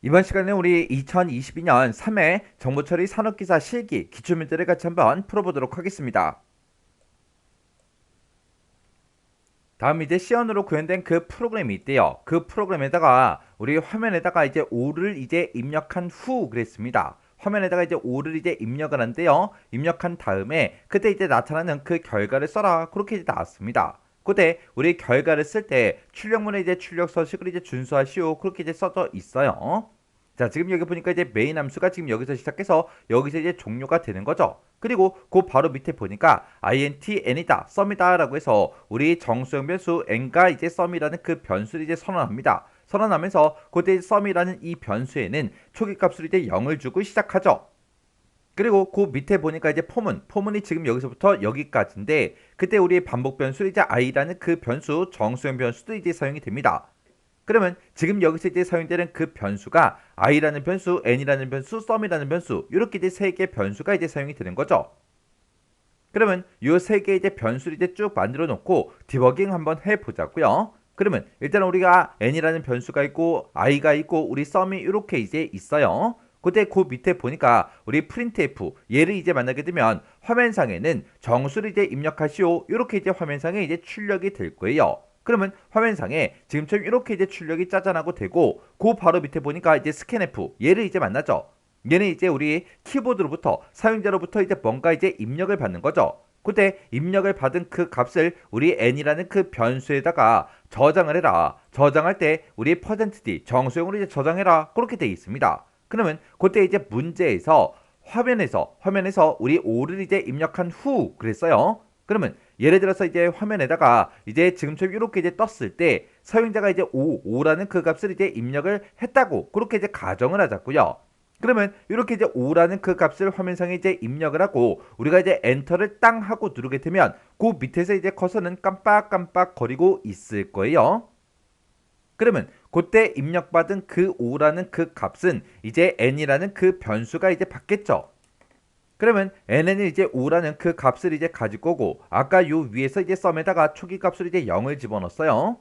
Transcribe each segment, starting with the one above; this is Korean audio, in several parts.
이번 시간에 우리 2022년 3회 정보처리 산업기사 실기 기출문제를 같이 한번 풀어보도록 하겠습니다. 다음 이제 C언으로 구현된 그 프로그램이 있대요. 그 프로그램에다가 우리 화면에다가 이제 5를 이제 입력한 후 그랬습니다. 화면에다가 이제 5를 이제 입력을 한대요. 입력한 다음에 그때 이제 나타나는 그 결과를 써라. 그렇게 이제 나왔습니다. 그때 우리 결과를 쓸 때 출력문에 이제 출력 서식을 이제 준수하시오. 그렇게 이제 써져 있어요. 자, 지금 여기 보니까 이제 메인 함수가 지금 여기서 시작해서 여기서 이제 종료가 되는 거죠. 그리고 그 바로 밑에 보니까 int n이다, 썸이다라고 해서 우리 정수형 변수 n과 이제 썸이라는 그 변수를 이제 선언합니다. 선언하면서 그때 썸이라는 이 변수에는 초기값으로 이제 0을 주고 시작하죠. 그리고 그 밑에 보니까 이제 포문이 지금 여기서부터 여기까지인데 그때 우리 반복 변수를 이제 i라는 그 변수 정수형 변수도 이제 사용이 됩니다. 그러면 지금 여기서 이제 사용되는 그 변수가 i라는 변수, n이라는 변수, 썸이라는 변수 이렇게 이제 세 개의 변수가 이제 사용이 되는 거죠. 그러면 이 세 개의 이제 변수를 이제 쭉 만들어 놓고 디버깅 한번 해 보자고요. 그러면 일단 우리가 n이라는 변수가 있고 i가 있고 우리 썸이 이렇게 이제 있어요. 그때 그 밑에 보니까 우리 printf 얘를 이제 만나게 되면 화면상에는 정수를 이제 입력하시오. 이렇게 이제 화면상에 이제 출력이 될 거예요. 그러면 화면상에 지금처럼 이렇게 이제 출력이 짜잔하고 되고 그 바로 밑에 보니까 이제 scanf 얘를 이제 만나죠. 얘는 이제 우리 키보드로부터 사용자로부터 이제 뭔가 이제 입력을 받는 거죠. 그때 입력을 받은 그 값을 우리 n이라는 그 변수에다가 저장을 해라. 저장할 때 우리 %d 정수형으로 이제 저장해라. 그렇게 되어 있습니다. 그러면 그때 이제 문제에서 화면에서 우리 5를 이제 입력한 후 그랬어요. 그러면 예를 들어서 이제 화면에다가 이제 지금처럼 이렇게 이제 떴을 때 사용자가 이제 5라는 그 값을 이제 입력을 했다고 그렇게 이제 가정을 하자고요. 그러면 이렇게 이제 5라는 그 값을 화면상에 이제 입력을 하고 우리가 이제 엔터를 땅 하고 누르게 되면 그 밑에서 이제 커서는 깜빡깜빡 거리고 있을 거예요. 그러면 그때 입력받은 그 5라는 그 값은 이제 n이라는 그 변수가 이제 받겠죠. 그러면 n은 이제 5라는 그 값을 이제 가질 거고 아까 요 위에서 이제 썸에다가 초기 값으로 이제 0을 집어넣었어요.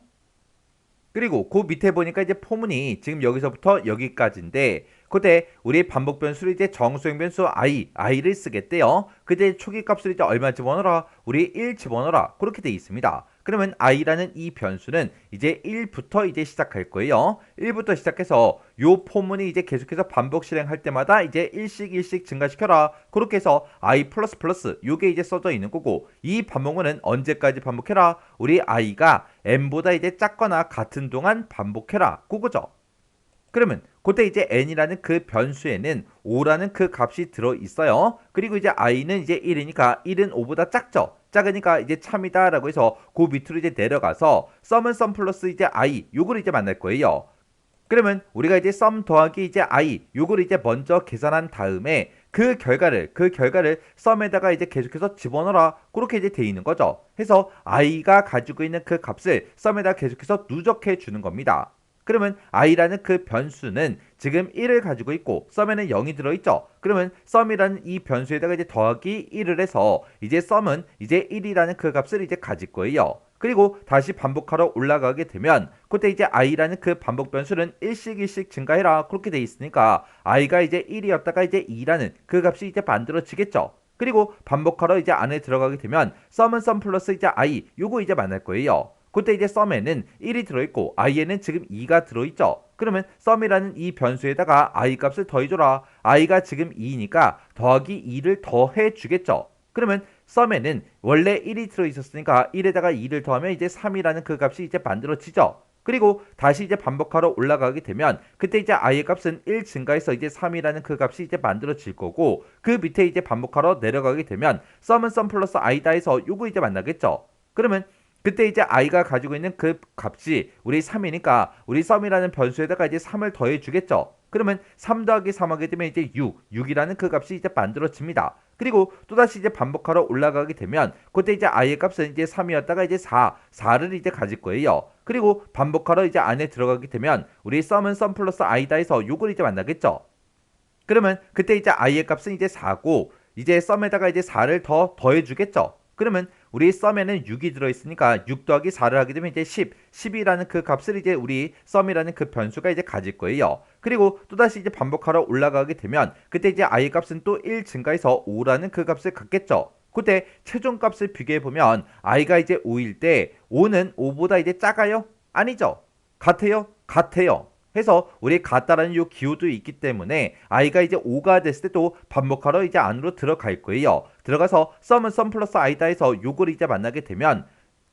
그리고 그 밑에 보니까 이제 포문이 지금 여기서부터 여기까지인데 그때 우리 반복 변수를 이제 정수형 변수 i를 쓰겠대요. 그때 초기 값을 이제 얼마 집어넣어라? 우리 1 집어넣어라. 그렇게 돼 있습니다. 그러면 i라는 이 변수는 이제 1부터 이제 시작할 거예요. 1부터 시작해서 요 포문이 이제 계속해서 반복 실행할 때마다 이제 1씩 증가시켜라. 그렇게 해서 i 플러스 플러스 요게 이제 써져 있는 거고 이 반복문은 언제까지 반복해라? 우리 i가 n보다 이제 작거나 같은 동안 반복해라. 그거죠. 그러면 그때 이제 n이라는 그 변수에는 5라는 그 값이 들어 있어요. 그리고 이제 i는 이제 1이니까 1은 5보다 작죠. 작으니까 이제 참이다라고 해서 그 밑으로 이제 내려가서 썸은 썸 플러스 이제 i 요걸 이제 만날 거예요. 그러면 우리가 이제 썸 더하기 이제 i 요걸 이제 먼저 계산한 다음에 그 결과를 썸에다가 이제 계속해서 집어넣어라. 그렇게 이제 돼 있는 거죠. 해서 i가 가지고 있는 그 값을 썸에다 계속해서 누적해 주는 겁니다. 그러면 i라는 그 변수는 지금 1을 가지고 있고 썸에는 0이 들어있죠. 그러면 썸이라는 이 변수에다가 이제 더하기 1을 해서 이제 썸은 이제 1이라는 그 값을 이제 가질 거예요. 그리고 다시 반복하러 올라가게 되면 그때 이제 i라는 그 반복 변수는 1씩 증가해라. 그렇게 돼 있으니까 i가 이제 1이었다가 이제 2라는 그 값이 이제 만들어지겠죠. 그리고 반복하러 이제 안에 들어가게 되면 썸은 썸 플러스 이제 i 요거 이제 만날 거예요. 그때 이제 썸에는 1이 들어있고 i에는 지금 2가 들어있죠. 그러면 썸이라는 이 변수에다가 i 값을 더해줘라. i가 지금 2니까 더하기 2를 더해 주겠죠. 그러면 썸에는 원래 1이 들어있었으니까 1에다가 2를 더하면 이제 3이라는 그 값이 이제 만들어지죠. 그리고 다시 이제 반복하러 올라가게 되면 그때 이제 i의 값은 1 증가해서 이제 3이라는 그 값이 이제 만들어질 거고 그 밑에 이제 반복하러 내려가게 되면 썸은 썸 플러스 i다 해서 요거 이제 만나겠죠. 그러면 그때 이제 i가 가지고 있는 그 값이 우리 3이니까 우리 썸이라는 변수에다가 이제 3을 더해 주겠죠. 그러면 3 더하기 3 하게 되면 이제 6이라는 그 값이 이제 만들어집니다. 그리고 또다시 이제 반복하러 올라가게 되면 그때 이제 i의 값은 이제 3이었다가 이제 4를 이제 가질 거예요. 그리고 반복하러 이제 안에 들어가게 되면 우리 썸은 썸 플러스 i다 해서 요걸 이제 만나겠죠. 그러면 그때 이제 i의 값은 이제 4고 이제 썸에다가 이제 4를 더해 주겠죠. 그러면 우리 썸에는 6이 들어있으니까 6 더하기 4를 하게 되면 이제 10이라는 그 값을 이제 우리 썸이라는 그 변수가 이제 가질 거예요. 그리고 또다시 이제 반복하러 올라가게 되면 그때 이제 i의 값은 또 1 증가해서 5라는 그 값을 갖겠죠. 그때 최종 값을 비교해 보면 i가 이제 5일 때 5는 5보다 이제 작아요? 아니죠. 같아요? 같아요. 해서 우리 같다라는 요 기호도 있기 때문에 i가 이제 5가 됐을 때도 반복하러 이제 안으로 들어갈 거예요. 들어가서 썸은 썸 플러스 i다 해서 요걸 이제 만나게 되면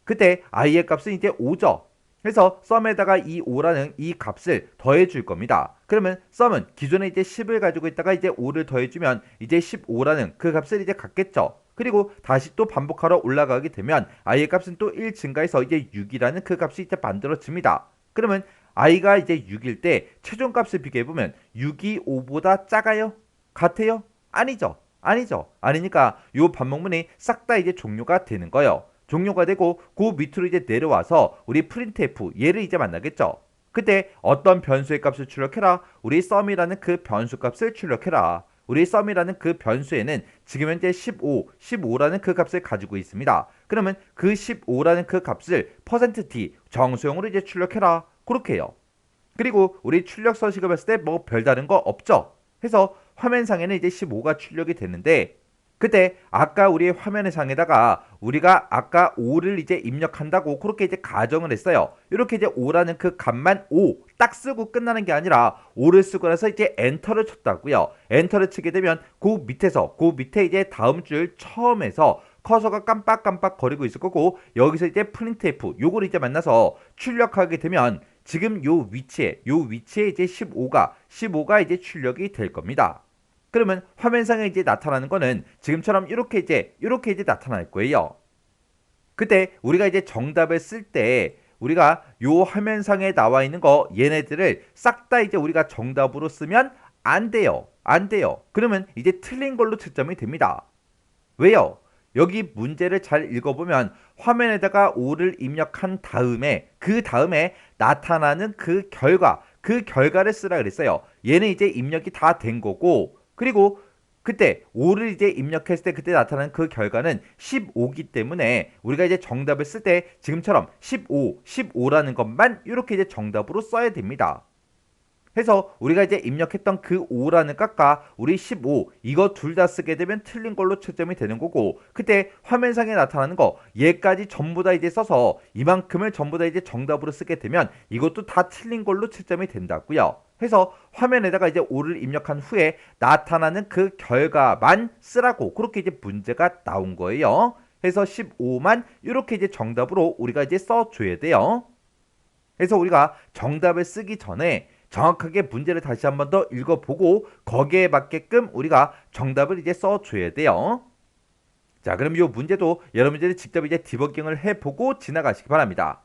그때 i의 값은 이제 5죠. 그래서 썸에다가 이 5라는 이 값을 더해 줄 겁니다. 그러면 썸은 기존에 이제 10을 가지고 있다가 이제 5를 더해 주면 이제 15라는 그 값을 이제 갖겠죠. 그리고 다시 또 반복하러 올라가게 되면 i의 값은 또 1 증가해서 이제 6이라는 그 값이 이제 만들어집니다. 그러면 i가 이제 6일 때 최종 값을 비교해 보면 6이 5보다 작아요? 같아요? 아니죠. 아니죠. 아니니까 요 반복문이 싹 다 이제 종료가 되는 거예요. 종료가 되고 그 밑으로 이제 내려와서 우리 printf 얘를 이제 만나겠죠. 그때 어떤 변수의 값을 출력해라? 우리 sum이라는 그 변수 값을 출력해라. 우리 sum이라는 그 변수에는 지금 현재 15라는 그 값을 가지고 있습니다. 그러면 그 15라는 그 값을 %t 정수형으로 이제 출력해라. 그렇게 해요. 그리고 우리 출력 서식을 봤을 때 뭐 별다른 거 없죠. 해서 화면상에는 이제 15가 출력이 되는데 그때 아까 우리 화면상에다가 우리가 아까 5를 이제 입력한다고 그렇게 이제 가정을 했어요. 이렇게 이제 5라는 그 값만 5 딱 쓰고 끝나는 게 아니라 5를 쓰고 나서 이제 엔터를 쳤다고요. 엔터를 치게 되면 그 밑에 이제 다음 줄 처음에서 커서가 깜빡깜빡 거리고 있을 거고 여기서 이제 printf 요걸 이제 만나서 출력하게 되면 지금 요 위치에 이제 15가 이제 출력이 될 겁니다. 그러면 화면상에 이제 나타나는 거는 지금처럼 이렇게 이제 나타날 거예요. 그때 우리가 이제 정답을 쓸 때 우리가 요 화면상에 나와 있는 거 얘네들을 싹 다 이제 우리가 정답으로 쓰면 안 돼요. 안 돼요. 그러면 이제 틀린 걸로 채점이 됩니다. 왜요? 여기 문제를 잘 읽어보면 화면에다가 5를 입력한 다음에 그 다음에 나타나는 그 결과를 쓰라 그랬어요. 얘는 이제 입력이 다 된 거고 그리고 그때 5를 이제 입력했을 때 그때 나타나는 그 결과는 15기 때문에 우리가 이제 정답을 쓸 때 지금처럼 15라는 것만 이렇게 이제 정답으로 써야 됩니다. 해서 우리가 이제 입력했던 그 5라는 값과 우리 15 이거 둘 다 쓰게 되면 틀린 걸로 채점이 되는 거고 그때 화면상에 나타나는 거 얘까지 전부 다 이제 써서 이만큼을 전부 다 이제 정답으로 쓰게 되면 이것도 다 틀린 걸로 채점이 된다고요. 해서 화면에다가 이제 5를 입력한 후에 나타나는 그 결과만 쓰라고 그렇게 이제 문제가 나온 거예요. 해서 15만 이렇게 이제 정답으로 우리가 이제 써줘야 돼요. 그래서 우리가 정답을 쓰기 전에 정확하게 문제를 다시 한번 더 읽어보고 거기에 맞게끔 우리가 정답을 이제 써줘야 돼요. 자, 그럼 이 문제도 여러분들이 직접 이제 디버깅을 해보고 지나가시기 바랍니다.